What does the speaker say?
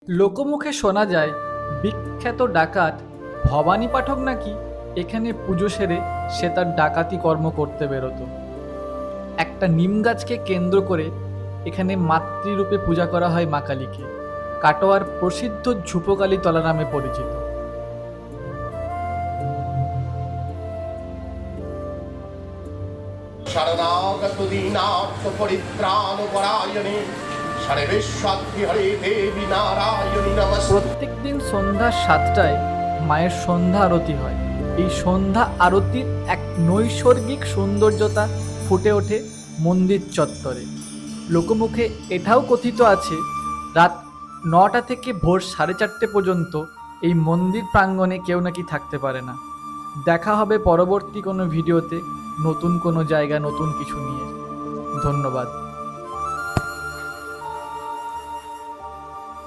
লোকমুখে শোনা যায় বিখ্যাত ডাকাত ভবানী পাঠক নাকি এখানে পুজো সেরে সে তার ডাকাতি কর্ম করতে বেরোতো। একটা নিম গাছকে কেন্দ্র করে এখানে মাতৃরূপে পূজা করা হয় মা কালীকে। কাটোয়ার প্রসিদ্ধ ঝুপকালী তলা নামে পরিচিত। শরণাগত দীনার্থ পরিত্রাণপরায়ণে সর্বেশ্বরী দেবী নারায়ণী নমস্তে। প্রত্যেক দিন সন্ধ্যা 7টায় মায়ের সন্ধ্যা আরতি হয়। এই সন্ধ্যা আরতির এক নৈসর্গিক সৌন্দর্যতা ফুটে ওঠে মন্দির চত্বরে। লোকমুখে এটাও কথিত আছে রাত 9টা থেকে ভোর 4:30 পর্যন্ত এই মন্দির প্রাঙ্গণে কেউ নাকি থাকতে পারে না। দেখা হবে পরবর্তী কোনো ভিডিওতে নতুন কোনো জায়গা, নতুন কিছু নিয়ে। ধন্যবাদ।